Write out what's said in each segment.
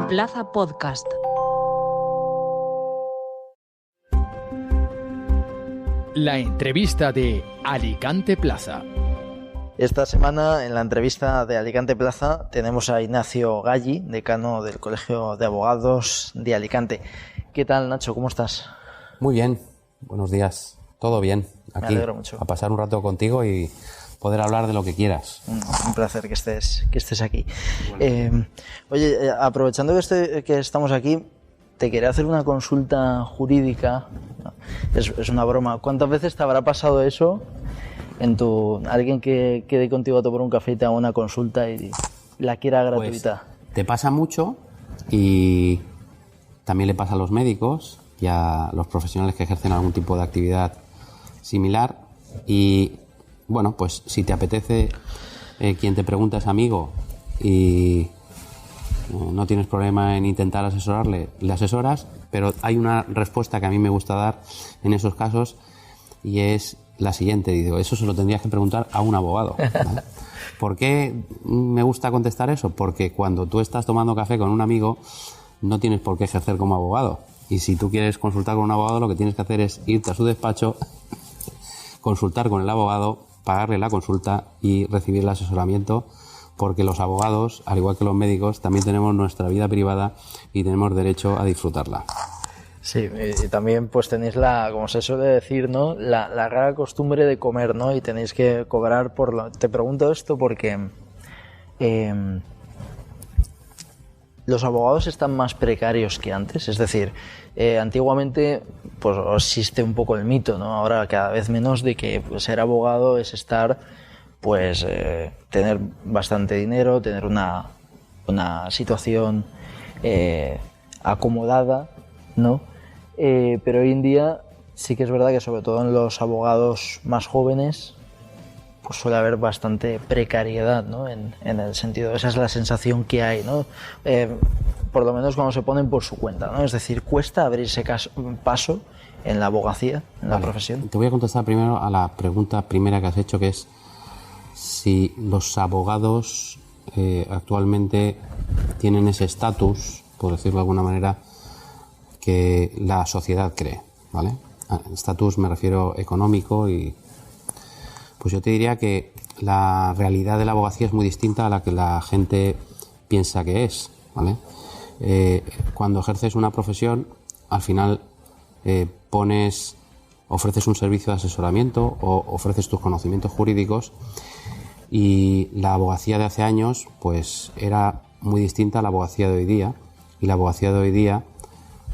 Plaza Podcast. La entrevista de Alicante Plaza. Esta semana, en la entrevista de Alicante Plaza, tenemos a Ignacio Galli, decano del Colegio de Abogados de Alicante. ¿Qué tal, Nacho? ¿Cómo estás? Muy bien, buenos días. Todo bien. Aquí, me alegro mucho. A pasar un rato contigo y poder hablar de lo que quieras. Un placer que estés aquí. Oye, aprovechando que estamos aquí, te quería hacer una consulta jurídica. Es una broma. ¿Cuántas veces te habrá pasado eso alguien que quede contigo a tomar un café y te haga una consulta y la quiera gratuita? Pues, te pasa mucho y también le pasa a los médicos y a los profesionales que ejercen algún tipo de actividad similar. Y bueno, pues si te apetece, quien te pregunta es amigo y no tienes problema en intentar asesorarle, le asesoras, pero hay una respuesta que a mí me gusta dar en esos casos y es la siguiente. Digo, eso se lo tendrías que preguntar a un abogado, ¿vale? ¿Por qué me gusta contestar eso? Porque cuando tú estás tomando café con un amigo no tienes por qué ejercer como abogado, y si tú quieres consultar con un abogado lo que tienes que hacer es irte a su despacho, consultar con el abogado, pagarle la consulta y recibir el asesoramiento, porque los abogados, al igual que los médicos, también tenemos nuestra vida privada y tenemos derecho a disfrutarla. Sí, y también pues tenéis como se suele decir, ¿no? La rara costumbre de comer, ¿no? Y tenéis que cobrar Te pregunto esto porque los abogados están más precarios que antes, es decir, antiguamente pues existe un poco el mito, ¿no? Ahora cada vez menos, de que pues, ser abogado es estar, pues tener bastante dinero, tener una situación acomodada, ¿no? Pero hoy en día sí que es verdad que sobre todo en los abogados más jóvenes pues suele haber bastante precariedad, ¿no? En el sentido, esa es la sensación que hay, ¿no? Por lo menos cuando se ponen por su cuenta, ¿no? Es decir, cuesta abrirse paso en la abogacía, en la profesión. Te voy a contestar primero a la pregunta primera que has hecho, que es si los abogados actualmente tienen ese estatus, por decirlo de alguna manera, que la sociedad cree, ¿vale? Estatus me refiero económico y... Pues yo te diría que la realidad de la abogacía es muy distinta a la que la gente piensa que es, ¿vale? Cuando ejerces una profesión, al final ofreces un servicio de asesoramiento o ofreces tus conocimientos jurídicos, y la abogacía de hace años pues era muy distinta a la abogacía de hoy día, y la abogacía de hoy día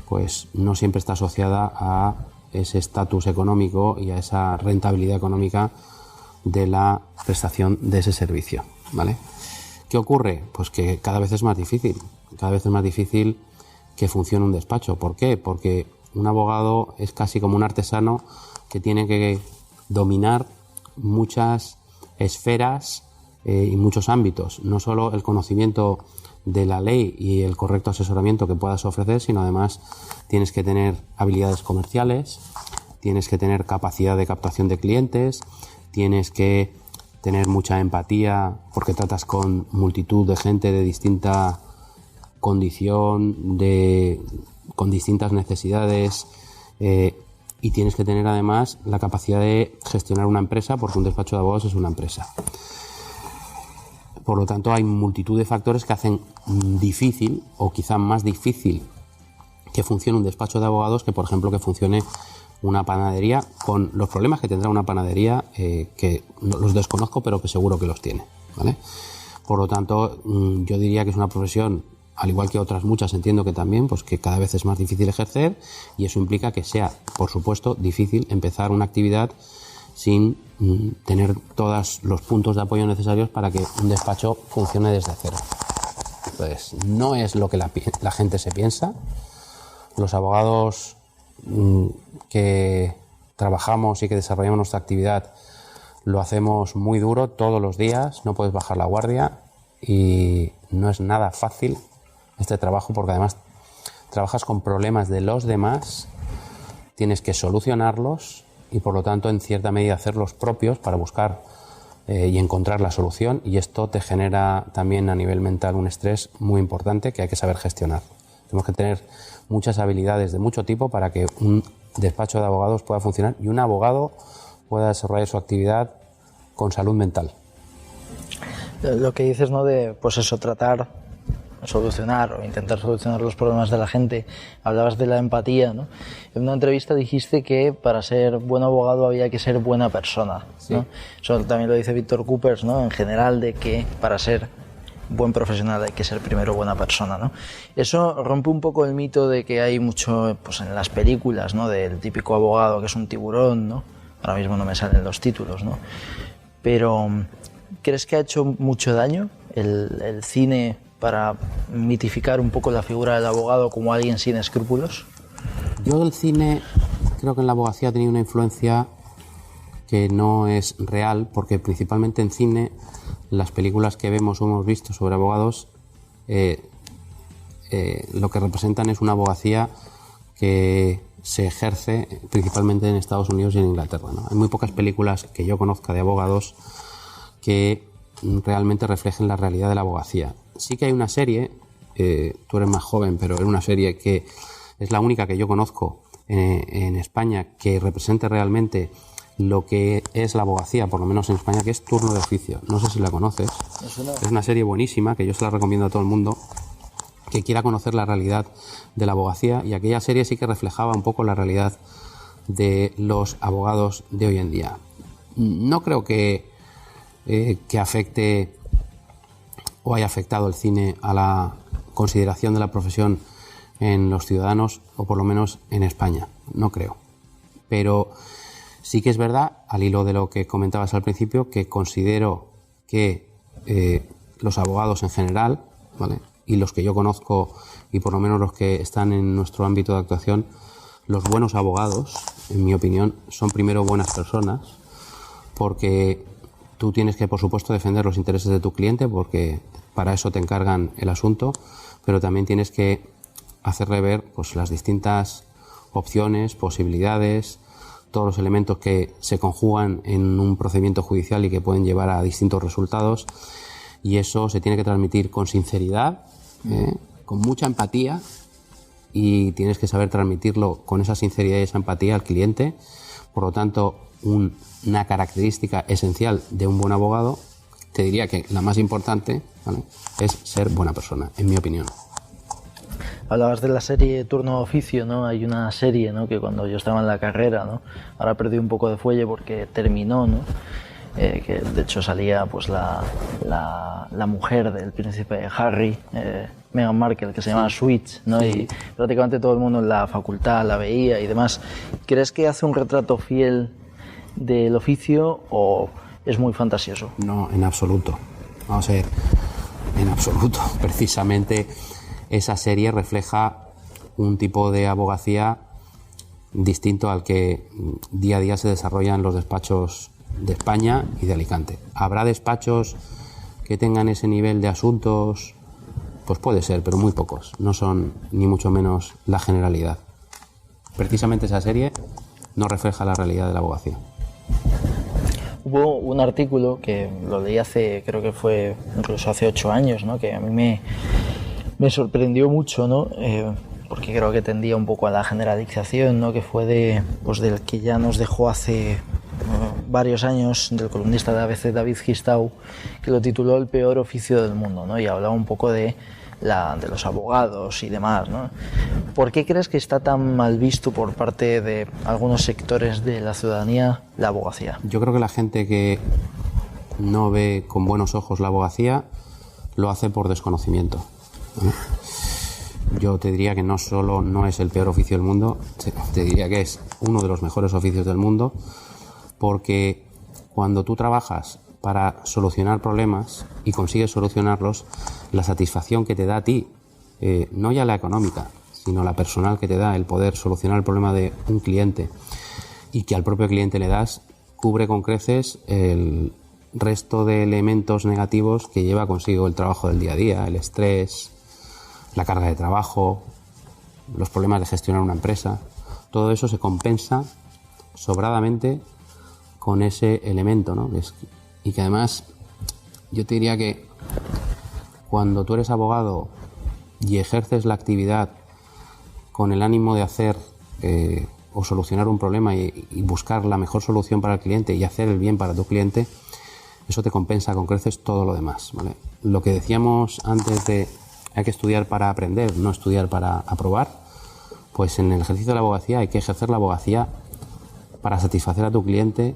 pues no siempre está asociada a ese estatus económico y a esa rentabilidad económica de la prestación de ese servicio, ¿vale? ¿Qué ocurre? Pues que cada vez es más difícil que funcione un despacho. ¿Por qué? Porque un abogado es casi como un artesano que tiene que dominar muchas esferas y muchos ámbitos, no solo el conocimiento de la ley y el correcto asesoramiento que puedas ofrecer, sino además tienes que tener habilidades comerciales, tienes que tener capacidad de captación de clientes, tienes que tener mucha empatía porque tratas con multitud de gente de distinta condición, con distintas necesidades, y tienes que tener además la capacidad de gestionar una empresa, porque un despacho de abogados es una empresa. Por lo tanto, hay multitud de factores que hacen difícil, o quizá más difícil, que funcione un despacho de abogados que, por ejemplo, que funcione una panadería, con los problemas que tendrá una panadería, que los desconozco, pero que seguro que los tiene, ¿vale? Por lo tanto, yo diría que es una profesión, al igual que otras muchas, entiendo que también, pues que cada vez es más difícil ejercer, y eso implica que sea, por supuesto, difícil empezar una actividad sin tener todos los puntos de apoyo necesarios para que un despacho funcione desde cero. Entonces, no es lo que la gente se piensa. Los abogados que trabajamos y que desarrollamos nuestra actividad lo hacemos muy duro todos los días, no puedes bajar la guardia, y no es nada fácil este trabajo, porque además trabajas con problemas de los demás, tienes que solucionarlos y por lo tanto en cierta medida hacerlos propios para buscar y encontrar la solución, y esto te genera también a nivel mental un estrés muy importante que hay que saber gestionar. Tenemos que tener muchas habilidades de mucho tipo para que un despacho de abogados pueda funcionar y un abogado pueda desarrollar su actividad con salud mental. Lo que dices, ¿no? De, pues eso, tratar, solucionar o intentar solucionar los problemas de la gente. Hablabas de la empatía, ¿no? En una entrevista dijiste que para ser buen abogado había que ser buena persona, ¿no? Sí. Eso también lo dice Víctor Coopers, ¿no? En general, de que para ser buen profesional hay que ser primero buena persona, ¿no? Eso rompe un poco el mito de que hay mucho, pues en las películas, ¿no? Del típico abogado que es un tiburón, ¿no? Ahora mismo no me salen los títulos, ¿no? Pero ¿crees que ha hecho mucho daño el cine para mitificar un poco la figura del abogado como alguien sin escrúpulos? Yo del cine creo que en la abogacía ha tenido una influencia que no es real, porque principalmente en cine las películas que vemos o hemos visto sobre abogados lo que representan es una abogacía que se ejerce principalmente en Estados Unidos y en Inglaterra, ¿no? Hay muy pocas películas que yo conozca de abogados que realmente reflejen la realidad de la abogacía. Sí que hay una serie, tú eres más joven, pero es una serie que es la única que yo conozco en España que represente realmente lo que es la abogacía, por lo menos en España, que es Turno de Oficio. No sé si la conoces. Es una serie buenísima que yo se la recomiendo a todo el mundo que quiera conocer la realidad de la abogacía, y aquella serie sí que reflejaba un poco la realidad de los abogados de hoy en día. No creo que afecte o haya afectado el cine a la consideración de la profesión en los ciudadanos, o por lo menos en España. No creo. Pero sí que es verdad, al hilo de lo que comentabas al principio, que considero que los abogados en general, ¿vale?, y los que yo conozco, y por lo menos los que están en nuestro ámbito de actuación, los buenos abogados, en mi opinión, son primero buenas personas, porque tú tienes que, por supuesto, defender los intereses de tu cliente, porque para eso te encargan el asunto, pero también tienes que hacerle ver, pues, las distintas opciones, posibilidades, todos los elementos que se conjugan en un procedimiento judicial y que pueden llevar a distintos resultados, y eso se tiene que transmitir con sinceridad, con mucha empatía, y tienes que saber transmitirlo con esa sinceridad y esa empatía al cliente. Por lo tanto, una característica esencial de un buen abogado, te diría que la más importante, ¿vale?, es ser buena persona, en mi opinión. Hablabas de la serie Turno de Oficio, ¿no? Hay una serie, ¿no?, que cuando yo estaba en la carrera, ¿no?, ahora perdí un poco de fuelle porque terminó, ¿no?, que de hecho salía, pues, la mujer del príncipe Harry, Meghan Markle, que se llama Switch, ¿no? Y prácticamente todo el mundo en la facultad la veía y demás. ¿Crees que hace un retrato fiel del oficio o es muy fantasioso? No, en absoluto. Vamos a ver, en absoluto. Precisamente esa serie refleja un tipo de abogacía distinto al que día a día se desarrolla en los despachos de España y de Alicante. ¿Habrá despachos que tengan ese nivel de asuntos? Pues puede ser, pero muy pocos. No son ni mucho menos la generalidad. Precisamente esa serie no refleja la realidad de la abogacía. Hubo un artículo que lo leí creo que fue incluso hace 8 años, ¿no?, que a mí me sorprendió mucho, ¿no?, porque creo que tendía un poco a la generalización, ¿no?, que fue del que ya nos dejó hace varios años, del columnista de ABC David Gistau, que lo tituló El peor oficio del mundo, ¿no?, y hablaba un poco de los abogados y demás, ¿no? ¿Por qué crees que está tan mal visto por parte de algunos sectores de la ciudadanía la abogacía? Yo creo que la gente que no ve con buenos ojos la abogacía lo hace por desconocimiento, ¿no? Yo te diría que no solo no es el peor oficio del mundo, te diría que es uno de los mejores oficios del mundo, porque cuando tú trabajas para solucionar problemas y consigues solucionarlos, la satisfacción que te da a ti, no ya la económica, sino la personal que te da el poder solucionar el problema de un cliente y que al propio cliente le das, cubre con creces el resto de elementos negativos que lleva consigo el trabajo del día a día, el estrés, la carga de trabajo, los problemas de gestionar una empresa. Todo eso se compensa sobradamente con ese elemento, ¿no?, que es y que además yo te diría que cuando tú eres abogado y ejerces la actividad con el ánimo de hacer o solucionar un problema y buscar la mejor solución para el cliente y hacer el bien para tu cliente, eso te compensa con creces todo lo demás, ¿vale? Lo que decíamos antes de hay que estudiar para aprender, no estudiar para aprobar, pues en el ejercicio de la abogacía hay que ejercer la abogacía para satisfacer a tu cliente,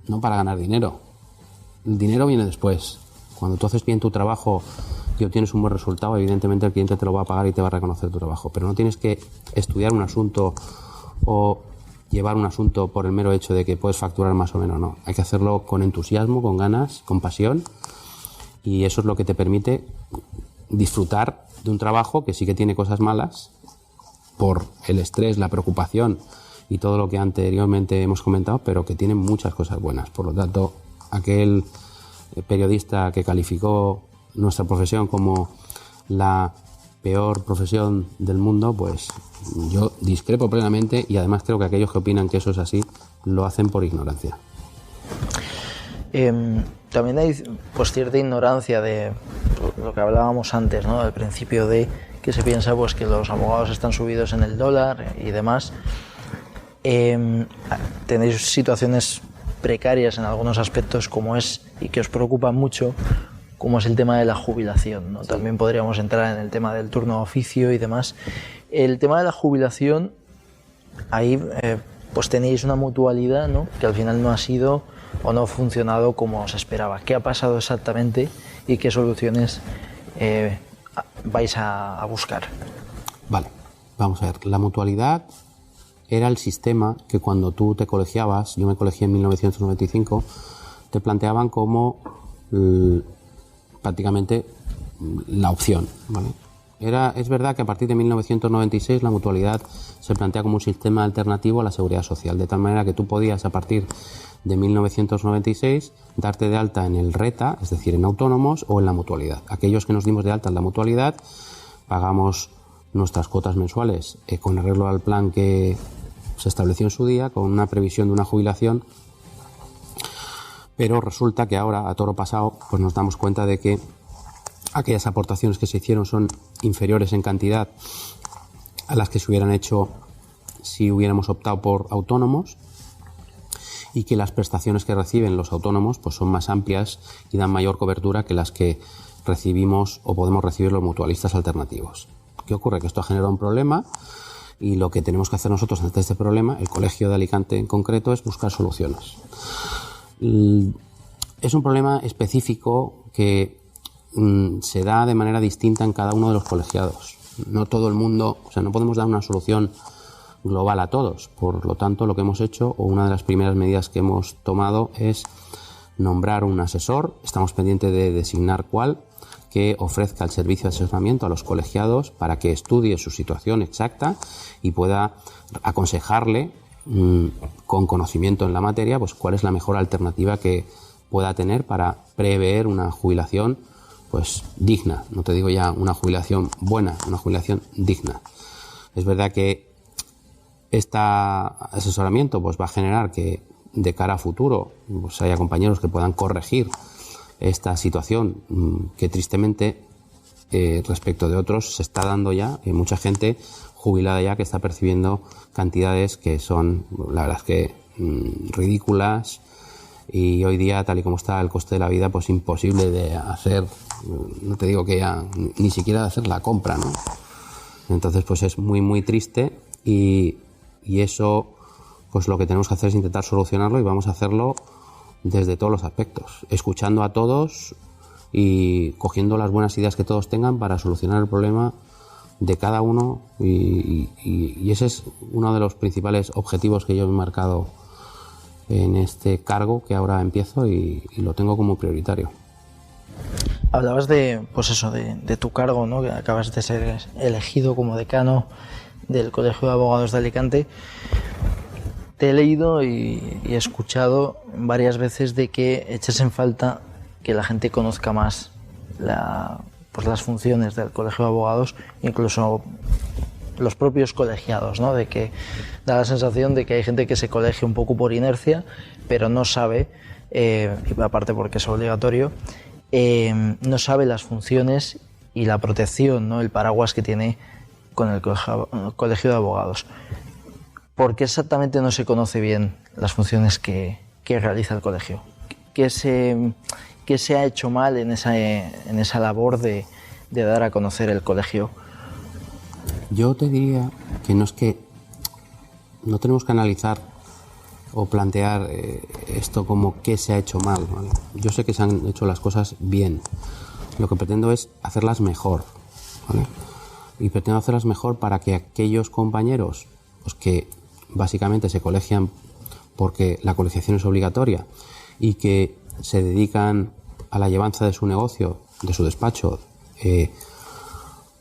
no para ganar dinero. El dinero viene después. Cuando tú haces bien tu trabajo y obtienes un buen resultado, evidentemente el cliente te lo va a pagar y te va a reconocer tu trabajo. Pero no tienes que estudiar un asunto o llevar un asunto por el mero hecho de que puedes facturar más o menos, no. Hay que hacerlo con entusiasmo, con ganas, con pasión, y eso es lo que te permite disfrutar de un trabajo que sí que tiene cosas malas por el estrés, la preocupación y todo lo que anteriormente hemos comentado, pero que tiene muchas cosas buenas. Por lo tanto, aquel periodista que calificó nuestra profesión como la peor profesión del mundo, pues yo discrepo plenamente, y además creo que aquellos que opinan que eso es así lo hacen por ignorancia. También hay pues cierta ignorancia de lo que hablábamos antes, ¿no? Al principio, de que se piensa pues que los abogados están subidos en el dólar y demás. Tenéis situaciones precarias en algunos aspectos como es, y que os preocupan mucho, como es el tema de la jubilación, ¿no? Sí. También podríamos entrar en el tema del turno de oficio y demás. El tema de la jubilación, ahí pues tenéis una mutualidad, ¿no? Que al final no ha sido o no ha funcionado como se esperaba. ¿Qué ha pasado exactamente y qué soluciones vais a buscar? Vale, vamos a ver. La mutualidad era el sistema que cuando tú te colegiabas, yo me colegié en 1995, te planteaban como prácticamente la opción, ¿vale? Es verdad que a partir de 1996 la mutualidad se plantea como un sistema alternativo a la seguridad social, de tal manera que tú podías, a partir de 1996, darte de alta en el RETA, es decir, en autónomos, o en la mutualidad. Aquellos que nos dimos de alta en la mutualidad pagamos nuestras cuotas mensuales con arreglo al plan que se estableció en su día, con una previsión de una jubilación, pero resulta que ahora, a toro pasado, pues nos damos cuenta de que aquellas aportaciones que se hicieron son inferiores en cantidad a las que se hubieran hecho si hubiéramos optado por autónomos, y que las prestaciones que reciben los autónomos pues son más amplias y dan mayor cobertura que las que recibimos o podemos recibir los mutualistas alternativos. ¿Qué ocurre? Que esto ha generado un problema, y lo que tenemos que hacer nosotros ante este problema, el Colegio de Alicante en concreto, es buscar soluciones. Es un problema específico que se da de manera distinta en cada uno de los colegiados. No todo el mundo, o sea, no podemos dar una solución global a todos. Por lo tanto, lo que hemos hecho, o una de las primeras medidas que hemos tomado, es nombrar un asesor. Estamos pendientes de designar cuál, que ofrezca el servicio de asesoramiento a los colegiados para que estudie su situación exacta y pueda aconsejarle con conocimiento en la materia pues cuál es la mejor alternativa que pueda tener para prever una jubilación pues digna. No te digo ya una jubilación buena, una jubilación digna. Es verdad que este asesoramiento pues va a generar que de cara a futuro pues haya compañeros que puedan corregir esta situación que tristemente respecto de otros se está dando ya. Hay mucha gente jubilada ya que está percibiendo cantidades que son, la verdad es que ridículas, y hoy día, tal y como está el coste de la vida, pues imposible de hacer, no te digo que ya ni siquiera de hacer la compra, ¿no? Entonces pues es muy muy triste, y eso pues lo que tenemos que hacer es intentar solucionarlo, y vamos a hacerlo desde todos los aspectos, escuchando a todos y cogiendo las buenas ideas que todos tengan para solucionar el problema de cada uno, y ese es uno de los principales objetivos que yo me he marcado en este cargo que ahora empiezo, y lo tengo como prioritario. Hablabas de, pues eso, de tu cargo, ¿no? Que acabas de ser elegido como decano del Colegio de Abogados de Alicante. Te he leído y he escuchado varias veces de que echas en falta que la gente conozca más pues las funciones del Colegio de Abogados, incluso los propios colegiados, ¿no? De que da la sensación de que hay gente que se colegia un poco por inercia, pero no sabe y aparte porque es obligatorio, no sabe las funciones y la protección, ¿no? El paraguas que tiene con el colegio de abogados. ¿Por qué exactamente no se conoce bien las funciones que realiza el colegio? ¿Qué se ha hecho mal en esa labor de dar a conocer el colegio? Yo te diría que no tenemos que analizar o plantear esto como qué se ha hecho mal, ¿vale? Yo sé que se han hecho las cosas bien. Lo que pretendo es hacerlas mejor, ¿vale? Y pretendo hacerlas mejor para que aquellos compañeros, pues, que básicamente se colegian porque la colegiación es obligatoria y que se dedican a la llevanza de su negocio, de su despacho,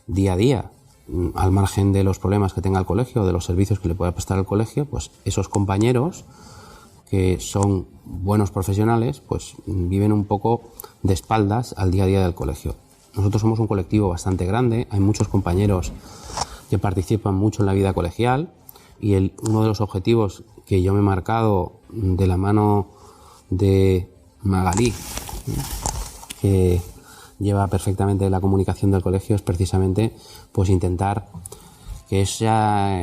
día a día, al margen de los problemas que tenga el colegio, de los servicios que le pueda prestar el colegio, pues esos compañeros que son buenos profesionales, pues viven un poco de espaldas al día a día del colegio. Nosotros somos un colectivo bastante grande, hay muchos compañeros que participan mucho en la vida colegial y uno de los objetivos que yo me he marcado de la mano de Magalí, que lleva perfectamente la comunicación del colegio, es precisamente pues intentar que esa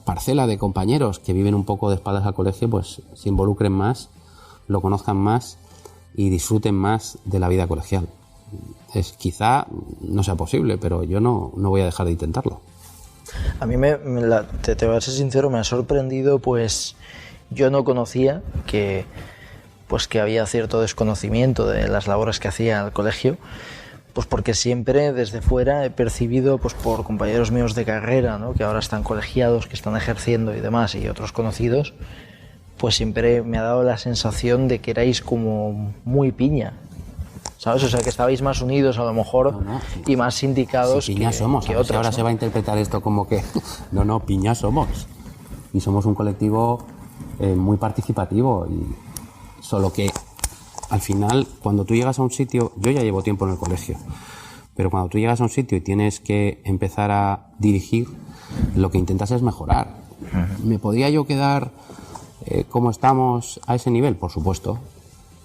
parcela de compañeros que viven un poco de espaldas al colegio pues se involucren más, lo conozcan más y disfruten más de la vida colegial. Quizá no sea posible, pero yo no voy a dejar de intentarlo. A mí te voy a ser sincero, me ha sorprendido, pues yo no conocía que había cierto desconocimiento de las labores que hacía el colegio, pues porque siempre desde fuera he percibido, pues por compañeros míos de carrera, ¿no? Que ahora están colegiados, que están ejerciendo y demás, y otros conocidos, pues siempre me ha dado la sensación de que erais como muy piña, ¿sabes? O sea, que estabais más unidos a lo mejor y más sindicados piña somos, que otros, ahora ¿no? se va a interpretar esto como que no, piña somos. Y somos un colectivo muy participativo, y solo que al final, cuando tú llegas a un sitio, yo ya llevo tiempo en el colegio, pero cuando tú llegas a un sitio y tienes que empezar a dirigir, lo que intentas es mejorar. ¿Me podría yo quedar como estamos a ese nivel? Por supuesto.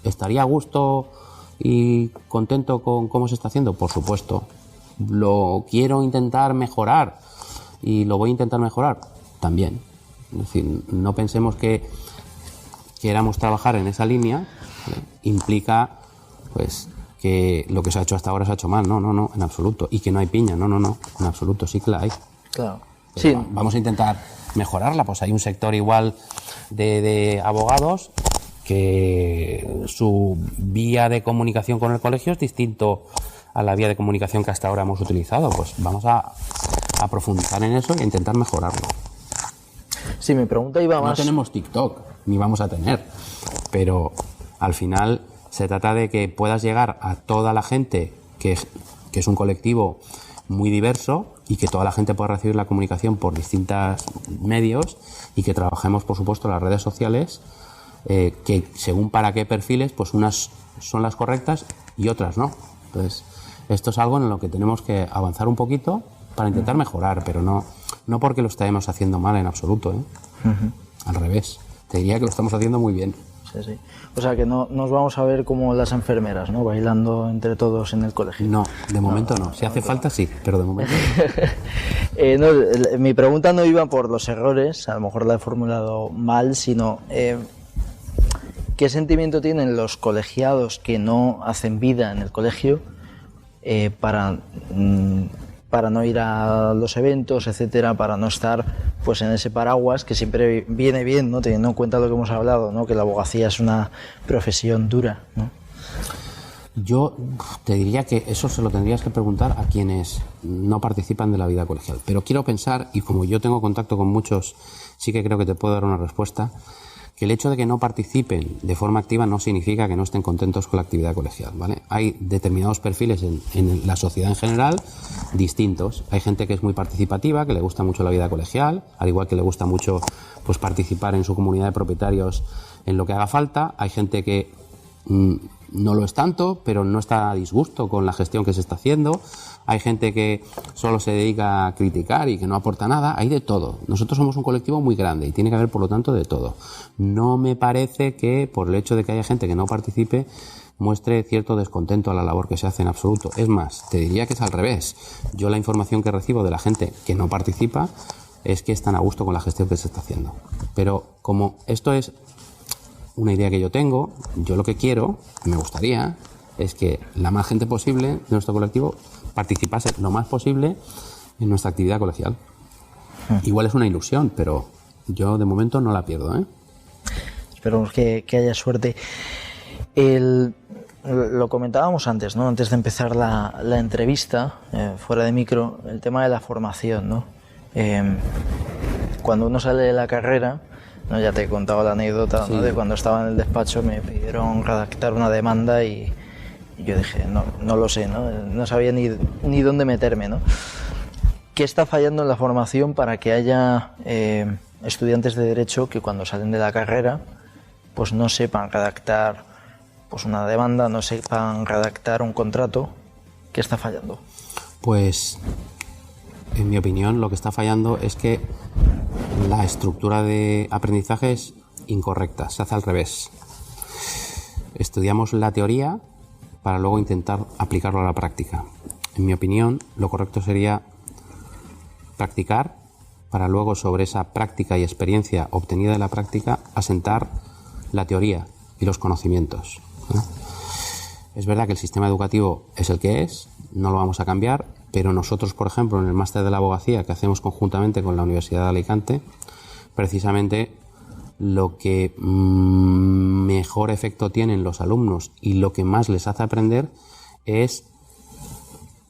¿Estaría a gusto y contento con cómo se está haciendo? Por supuesto. ¿Lo quiero intentar mejorar y lo voy a intentar mejorar? También. Es decir, no pensemos que queramos trabajar en esa línea, ¿vale? Implica pues que lo que se ha hecho hasta ahora se ha hecho mal. No, en absoluto. Y que no hay piña, no, en absoluto, sí que la hay. Claro. Sí. Sí. Vamos a intentar mejorarla, pues hay un sector igual de abogados que su vía de comunicación con el colegio es distinto a la vía de comunicación que hasta ahora hemos utilizado. Pues vamos a profundizar en eso e intentar mejorarlo. Sí, mi pregunta iba más... No tenemos TikTok, ni vamos a tener, pero al final se trata de que puedas llegar a toda la gente, que es un colectivo muy diverso, y que toda la gente pueda recibir la comunicación por distintos medios, y que trabajemos, por supuesto, las redes sociales, que según para qué perfiles, pues unas son las correctas y otras no. Entonces, esto es algo en lo que tenemos que avanzar un poquito para intentar mejorar, pero no porque lo estemos haciendo mal en absoluto, ¿eh? Al revés, te diría que lo estamos haciendo muy bien. Sí. O sea, que no nos vamos a ver como las enfermeras, ¿no? Bailando entre todos en el colegio. No, de momento no. Si hace falta, sí, pero de momento no. Mi pregunta no iba por los errores, a lo mejor la he formulado mal, sino ¿qué sentimiento tienen los colegiados que no hacen vida en el colegio para no ir a los eventos, etcétera, para no estar pues en ese paraguas que siempre viene bien, ¿no? Teniendo en cuenta lo que hemos hablado, ¿no? Que la abogacía es una profesión dura, ¿no? Yo te diría que eso se lo tendrías que preguntar a quienes no participan de la vida colegial. Pero quiero pensar, y como yo tengo contacto con muchos, sí que creo que te puedo dar una respuesta, que el hecho de que no participen de forma activa no significa que no estén contentos con la actividad colegial, ¿vale? Hay determinados perfiles en la sociedad en general distintos. Hay gente que es muy participativa, que le gusta mucho la vida colegial, al igual que le gusta mucho pues participar en su comunidad de propietarios en lo que haga falta. Hay gente que no lo es tanto, pero no está a disgusto con la gestión que se está haciendo. Hay gente que solo se dedica a criticar y que no aporta nada. Hay de todo. Nosotros somos un colectivo muy grande y tiene que haber, por lo tanto, de todo. No me parece que, por el hecho de que haya gente que no participe, muestre cierto descontento a la labor que se hace en absoluto. Es más, te diría que es al revés. Yo la información que recibo de la gente que no participa es que están a gusto con la gestión que se está haciendo. Pero como esto es una idea que yo tengo, yo lo que quiero, me gustaría, es que la más gente posible de nuestro colectivo participase lo más posible en nuestra actividad colegial. Igual es una ilusión, pero yo de momento no la pierdo, ¿eh? Esperemos que haya suerte. Lo comentábamos antes, ¿no? Antes de empezar la entrevista, fuera de micro, el tema de la formación, ¿no? Cuando uno sale de la carrera, ¿no? Ya te he contado la anécdota, ¿no? De cuando estaba en el despacho me pidieron redactar una demanda y yo dije, no lo sé, no sabía ni dónde meterme, ¿no? ¿Qué está fallando en la formación para que haya estudiantes de Derecho que cuando salen de la carrera pues no sepan redactar pues una demanda, no sepan redactar un contrato? ¿Qué está fallando? Pues, en mi opinión, lo que está fallando es que la estructura de aprendizaje es incorrecta, se hace al revés. Estudiamos la teoría para luego intentar aplicarlo a la práctica. En mi opinión, lo correcto sería practicar para luego, sobre esa práctica y experiencia obtenida de la práctica, asentar la teoría y los conocimientos, ¿no? Es verdad que el sistema educativo es el que es, no lo vamos a cambiar, pero nosotros, por ejemplo, en el máster de la abogacía que hacemos conjuntamente con la Universidad de Alicante, precisamente lo que mejor efecto tienen los alumnos y lo que más les hace aprender es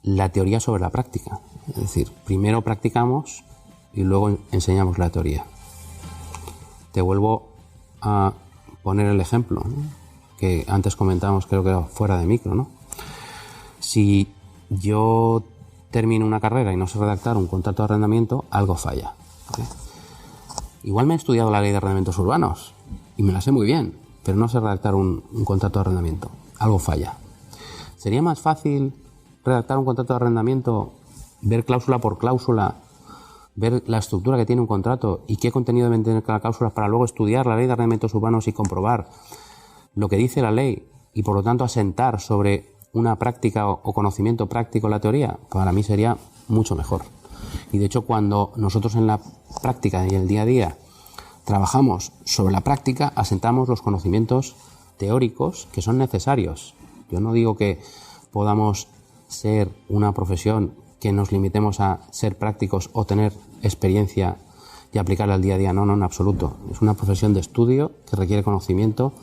la teoría sobre la práctica. Es decir, primero practicamos y luego enseñamos la teoría. Te vuelvo a poner el ejemplo, ¿no? Que antes comentábamos, creo que era fuera de micro, ¿no? Si yo termino una carrera y no sé redactar un contrato de arrendamiento, algo falla, ¿vale? Igual me he estudiado la ley de arrendamientos urbanos y me la sé muy bien, pero no sé redactar un contrato de arrendamiento. Algo falla. ¿Sería más fácil redactar un contrato de arrendamiento, ver cláusula por cláusula, ver la estructura que tiene un contrato y qué contenido deben tener cada cláusula para luego estudiar la ley de arrendamientos urbanos y comprobar lo que dice la ley y por lo tanto asentar sobre una práctica o conocimiento práctico la teoría? Para mí sería mucho mejor. Y de hecho, cuando nosotros en la práctica y el día a día trabajamos sobre la práctica, asentamos los conocimientos teóricos que son necesarios. Yo no digo que podamos ser una profesión que nos limitemos a ser prácticos o tener experiencia y aplicarla al día a día. No, en absoluto. Es una profesión de estudio que requiere conocimiento,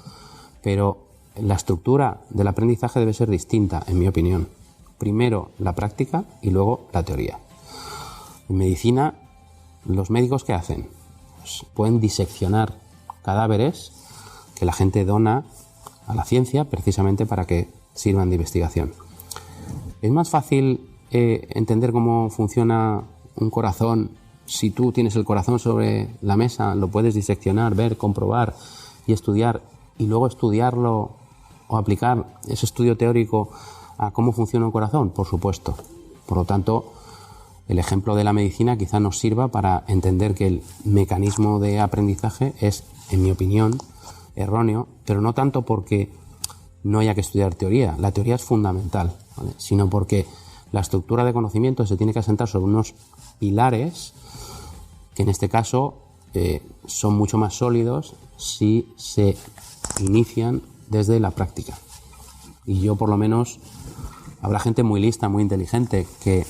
pero la estructura del aprendizaje debe ser distinta, en mi opinión. Primero la práctica y luego la teoría. En medicina, los médicos, ¿qué hacen? Pues pueden diseccionar cadáveres que la gente dona a la ciencia precisamente para que sirvan de investigación. Es más fácil entender cómo funciona un corazón si tú tienes el corazón sobre la mesa, lo puedes diseccionar, ver, comprobar y estudiar, y luego estudiarlo o aplicar ese estudio teórico a cómo funciona un corazón, por supuesto. Por lo tanto, el ejemplo de la medicina quizá nos sirva para entender que el mecanismo de aprendizaje es, en mi opinión, erróneo, pero no tanto porque no haya que estudiar teoría. La teoría es fundamental, ¿vale? Sino porque la estructura de conocimiento se tiene que asentar sobre unos pilares que en este caso son mucho más sólidos si se inician desde la práctica. Y yo, por lo menos, habrá gente muy lista, muy inteligente que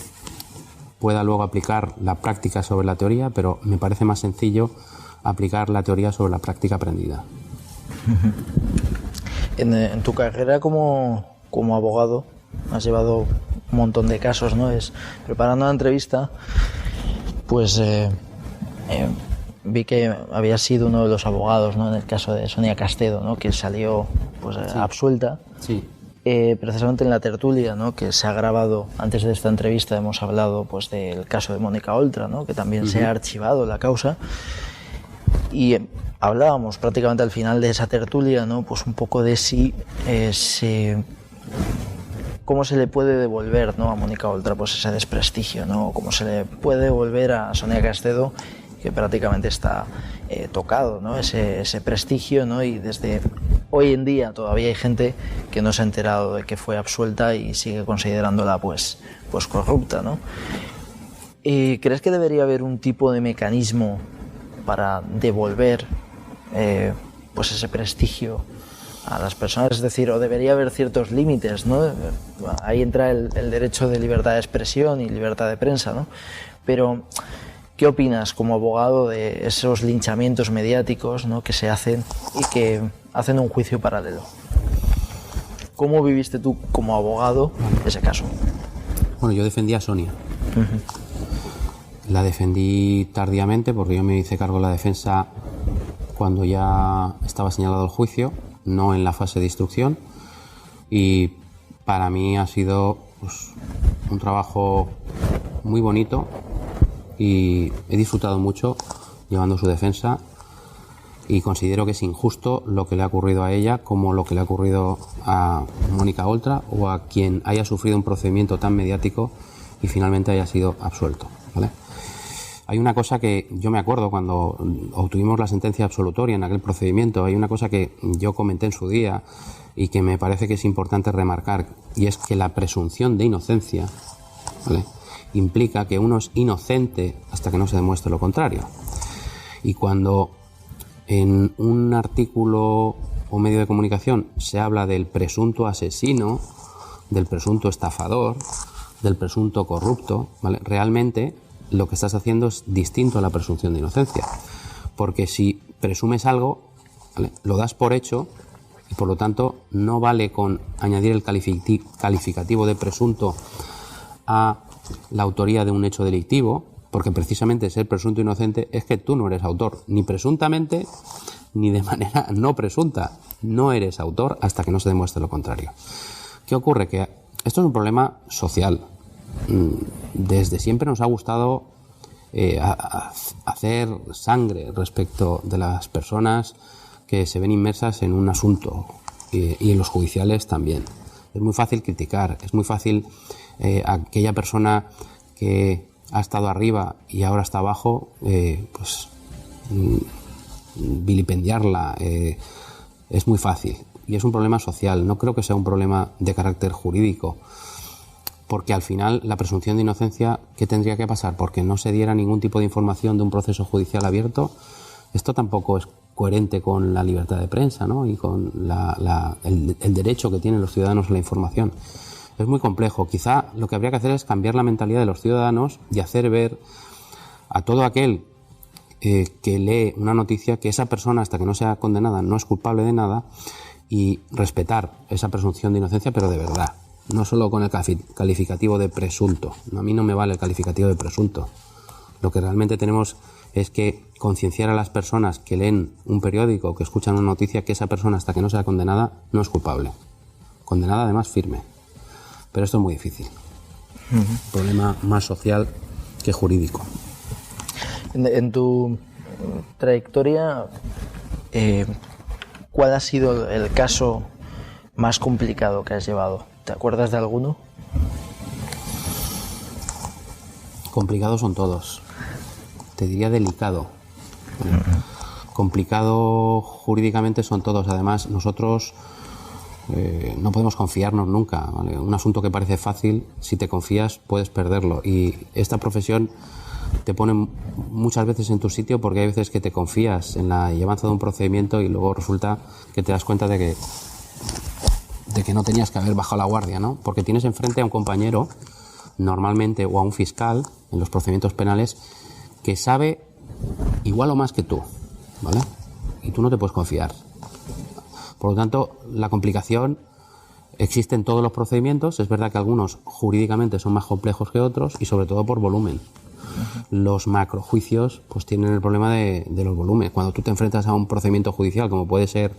pueda luego aplicar la práctica sobre la teoría, pero me parece más sencillo aplicar la teoría sobre la práctica aprendida. En tu carrera como abogado has llevado un montón de casos, ¿no? Preparando la entrevista, pues vi que había sido uno de los abogados, ¿no? En el caso de Sonia Castedo, ¿no? Que salió pues sí, absuelta. Sí. Precisamente en la tertulia, ¿no? Que se ha grabado antes de esta entrevista, hemos hablado pues del caso de Mónica Oltra, ¿no? Que también se ha archivado la causa. Y hablábamos prácticamente al final de esa tertulia, ¿no? Pues un poco de si cómo se le puede devolver, ¿no?, a Mónica Oltra pues ese desprestigio, ¿no? Cómo se le puede devolver a Sonia Castedo, que prácticamente está tocado, ¿no?, ese prestigio, ¿no? Y desde hoy en día todavía hay gente que no se ha enterado de que fue absuelta y sigue considerándola pues corrupta, ¿no? ¿Crees que debería haber un tipo de mecanismo para devolver pues ese prestigio a las personas? Es decir, o debería haber ciertos límites, ¿no? Ahí entra el derecho de libertad de expresión y libertad de prensa, ¿no? Pero ¿qué opinas como abogado de esos linchamientos mediáticos, ¿no?, que se hacen y que hacen un juicio paralelo? ¿Cómo viviste tú como abogado ese caso? Bueno, yo defendí a Sonia. La defendí tardíamente porque yo me hice cargo de la defensa cuando ya estaba señalado el juicio, no en la fase de instrucción, y para mí ha sido pues, un trabajo muy bonito y he disfrutado mucho llevando su defensa, y considero que es injusto lo que le ha ocurrido a ella como lo que le ha ocurrido a Mónica Oltra o a quien haya sufrido un procedimiento tan mediático y finalmente haya sido absuelto, ¿vale? Hay una cosa que yo me acuerdo cuando obtuvimos la sentencia absolutoria en aquel procedimiento, hay una cosa que yo comenté en su día y que me parece que es importante remarcar, y es que la presunción de inocencia, ¿vale?, implica que uno es inocente hasta que no se demuestre lo contrario. Y cuando en un artículo o medio de comunicación se habla del presunto asesino, del presunto estafador, del presunto corrupto, ¿vale?, realmente lo que estás haciendo es distinto a la presunción de inocencia, porque si presumes algo, ¿vale?, lo das por hecho y por lo tanto no vale con añadir el calificativo de presunto a la autoría de un hecho delictivo, porque precisamente ser presunto inocente es que tú no eres autor, ni presuntamente ni de manera no presunta, no eres autor hasta que no se demuestre lo contrario. ¿Qué ocurre? Que esto es un problema social. Desde siempre nos ha gustado hacer sangre respecto de las personas que se ven inmersas en un asunto y en los judiciales también. Es muy fácil criticar, es muy fácil aquella persona que ha estado arriba y ahora está abajo, pues vilipendiarla, es muy fácil y es un problema social. No creo que sea un problema de carácter jurídico, porque al final la presunción de inocencia, ¿qué tendría que pasar? Porque no se diera ningún tipo de información de un proceso judicial abierto. Esto tampoco es coherente con la libertad de prensa, ¿no?, y con el derecho que tienen los ciudadanos a la información. Es muy complejo. Quizá lo que habría que hacer es cambiar la mentalidad de los ciudadanos y hacer ver a todo aquel que lee una noticia que esa persona, hasta que no sea condenada, no es culpable de nada, y respetar esa presunción de inocencia, pero de verdad. No solo con el calificativo de presunto. A mí no me vale el calificativo de presunto. Lo que realmente tenemos es que concienciar a las personas que leen un periódico, que escuchan una noticia, que esa persona, hasta que no sea condenada, no es culpable. Condenada, además, firme. Pero esto es muy difícil. Problema más social que jurídico. En tu trayectoria, ¿cuál ha sido el caso más complicado que has llevado? ¿Te acuerdas de alguno? Complicados son todos. Te diría delicado. Complicado jurídicamente son todos. Además, nosotros no podemos confiarnos nunca, ¿vale? Un asunto que parece fácil, si te confías puedes perderlo. Y esta profesión te pone muchas veces en tu sitio, porque hay veces que te confías en la llevanza de un procedimiento y luego resulta que te das cuenta de que no tenías que haber bajado la guardia, ¿no? Porque tienes enfrente a un compañero, normalmente, o a un fiscal en los procedimientos penales, que sabe igual o más que tú, ¿vale? Y tú no te puedes confiar. Por lo tanto, la complicación existe en todos los procedimientos. Es verdad que algunos jurídicamente son más complejos que otros y sobre todo por volumen. Los macrojuicios pues tienen el problema de los volúmenes. Cuando tú te enfrentas a un procedimiento judicial, como puede ser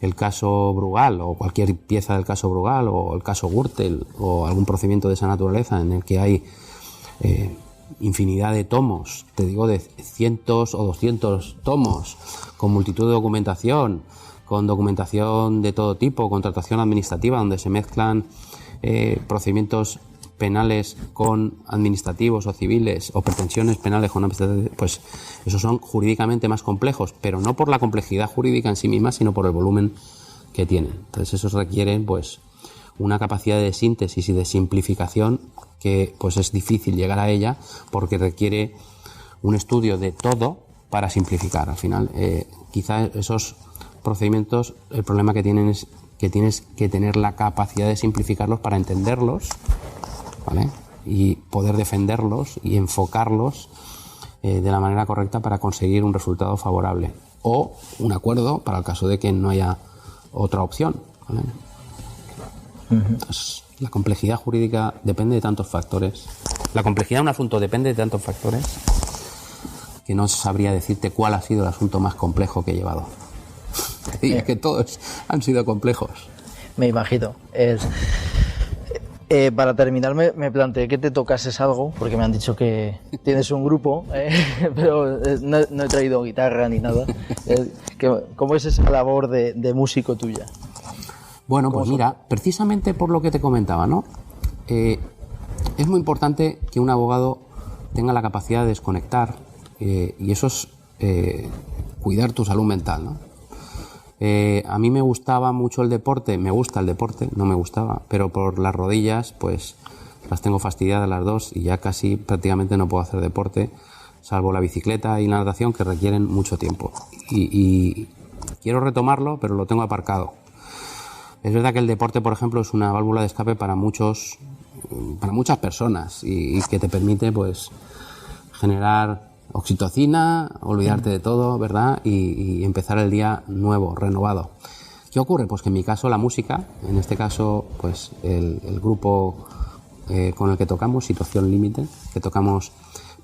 el caso Brugal o cualquier pieza del caso Brugal o el caso Gürtel o algún procedimiento de esa naturaleza en el que hay infinidad de tomos, te digo de cientos o 200 tomos, con multitud de documentación, con documentación de todo tipo, contratación administrativa, donde se mezclan procedimientos penales con administrativos o civiles, o pretensiones penales con administrativos, pues esos son jurídicamente más complejos, pero no por la complejidad jurídica en sí misma, sino por el volumen que tienen. Entonces esos requieren pues una capacidad de síntesis y de simplificación que pues es difícil llegar a ella, porque requiere un estudio de todo para simplificar. Al final quizá esos procedimientos, el problema que tienen es que tienes que tener la capacidad de simplificarlos para entenderlos, ¿vale? Y poder defenderlos y enfocarlos de la manera correcta para conseguir un resultado favorable o un acuerdo para el caso de que no haya otra opción, ¿vale? Entonces, la complejidad jurídica depende de tantos factores. La complejidad de un asunto depende de tantos factores que no sabría decirte cuál ha sido el asunto más complejo que he llevado. Y es que todos han sido complejos. Me imagino. Para terminar, me planteé que te tocases algo, porque me han dicho que tienes un grupo, pero no he traído guitarra ni nada. ¿Cómo es esa labor de músico tuya? Bueno, pues mira, precisamente por lo que te comentaba, ¿no? Es muy importante que un abogado tenga la capacidad de desconectar, y eso es cuidar tu salud mental, ¿no? A mí me gustaba mucho el deporte, me gusta el deporte, no me gustaba, pero por las rodillas pues las tengo fastidiadas las dos y ya casi prácticamente no puedo hacer deporte, salvo la bicicleta y la natación, que requieren mucho tiempo, y quiero retomarlo, pero lo tengo aparcado. Es verdad que el deporte, por ejemplo, es una válvula de escape para muchas personas y que te permite pues generar oxitocina, olvidarte de todo, ¿verdad? Y empezar el día nuevo, renovado. ¿Qué ocurre? Pues que en mi caso la música, en este caso pues el grupo con el que tocamos, Situación Límite, que tocamos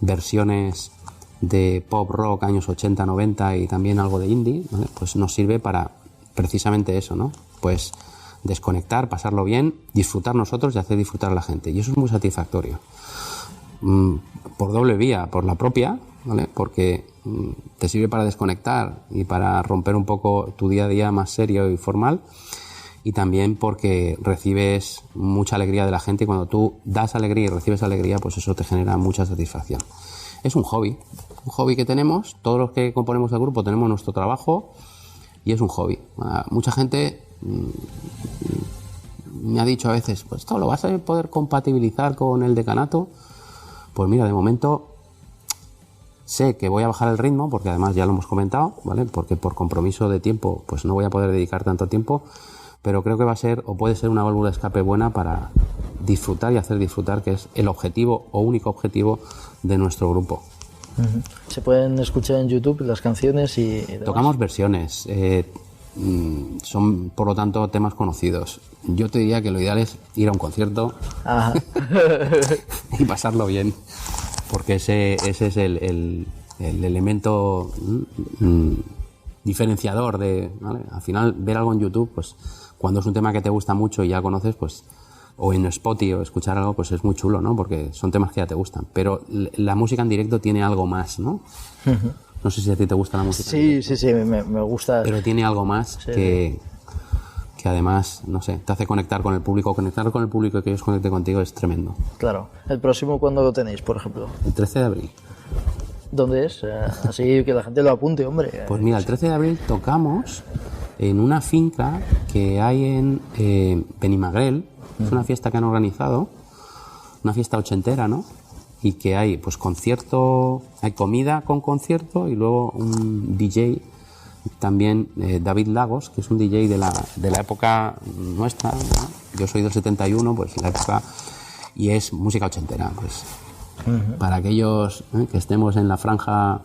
versiones de pop rock años 80, 90 y también algo de indie, ¿vale? Pues nos sirve para precisamente eso, ¿no? Pues desconectar, pasarlo bien, disfrutar nosotros y hacer disfrutar a la gente. Y eso es muy satisfactorio. Por doble vía, por la propia, ¿vale? Porque te sirve para desconectar y para romper un poco tu día a día más serio y formal, y también porque recibes mucha alegría de la gente, y cuando tú das alegría y recibes alegría, pues eso te genera mucha satisfacción. Es un hobby que tenemos, todos los que componemos el grupo tenemos nuestro trabajo y es un hobby. Mucha gente me ha dicho a veces, pues esto lo vas a poder compatibilizar con el decanato. Pues mira, de momento sé que voy a bajar el ritmo, porque además ya lo hemos comentado, ¿vale? Porque por compromiso de tiempo pues no voy a poder dedicar tanto tiempo, pero creo que va a ser o puede ser una válvula de escape buena para disfrutar y hacer disfrutar, que es el objetivo o único objetivo de nuestro grupo. Se pueden escuchar en YouTube las canciones y demás. Tocamos versiones, son por lo tanto temas conocidos. Yo te diría que lo ideal es ir a un concierto y pasarlo bien, porque ese es el elemento diferenciador de, ¿vale? Al final, ver algo en YouTube, pues cuando es un tema que te gusta mucho y ya conoces, pues, o en Spotify o escuchar algo, pues es muy chulo, ¿no? Porque son temas que ya te gustan. Pero la música en directo tiene algo más, ¿no? No sé si a ti te gusta la música. Sí, me gusta. Pero tiene algo más que además, no sé, te hace conectar con el público. Conectar con el público y que ellos conecten contigo es tremendo. Claro. ¿El próximo cuándo lo tenéis, por ejemplo? El 13 de abril. ¿Dónde es? Así que la gente lo apunte, hombre. Pues mira, el 13 de abril tocamos en una finca que hay en Benimagrel. Es una fiesta que han organizado, una fiesta ochentera, ¿no? Y que hay pues concierto, hay comida con concierto y luego un DJ también, David Lagos, que es un DJ de la época nuestra, ¿no? Yo soy del 71, pues la época, y es música ochentera, pues para aquellos que estemos en la franja.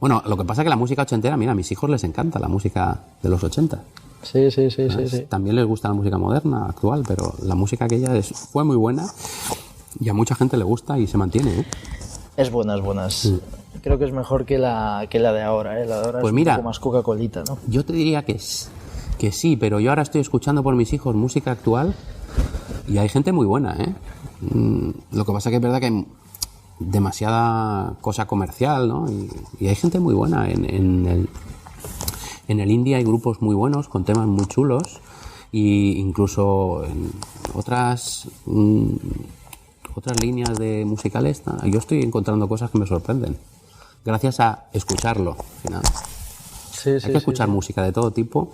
Bueno, lo que pasa es que la música ochentera, mira, a mis hijos les encanta la música de los 80. Sí. También les gusta la música moderna, actual, pero la música aquella fue muy buena y a mucha gente le gusta y se mantiene, ¿eh? Es buena. Sí. Creo que es mejor que la de ahora, ¿eh? La de ahora pues es mira, un poco más Coca-Colita, ¿no? Yo te diría que sí, pero yo ahora estoy escuchando por mis hijos música actual y hay gente muy buena, ¿eh? Lo que pasa es que es verdad que demasiada cosa comercial, ¿no? Y hay gente muy buena. En el indie hay grupos muy buenos con temas muy chulos, y incluso en otras líneas de musicales yo estoy encontrando cosas que me sorprenden gracias a escucharlo al final. Hay que escuchar música de todo tipo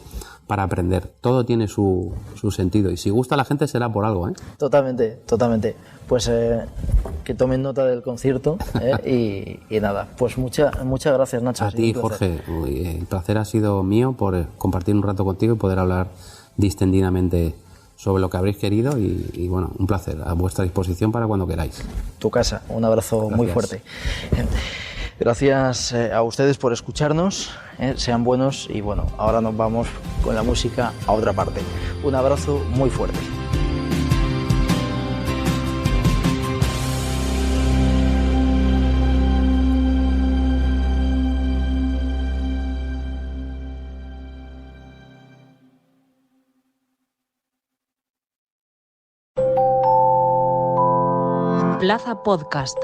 para aprender. Todo tiene su sentido. Y si gusta a la gente será por algo, ¿eh? Totalmente. Pues que tomen nota del concierto, y nada. Pues muchas gracias, Nacho. A ti, Jorge. El placer ha sido mío por compartir un rato contigo y poder hablar distendidamente sobre lo que habréis querido. Y bueno, un placer. A vuestra disposición para cuando queráis. Tu casa. Un abrazo. Gracias. Muy fuerte. Gracias a ustedes por escucharnos, sean buenos, y bueno, ahora nos vamos con la música a otra parte. Un abrazo muy fuerte. Plaza Podcast.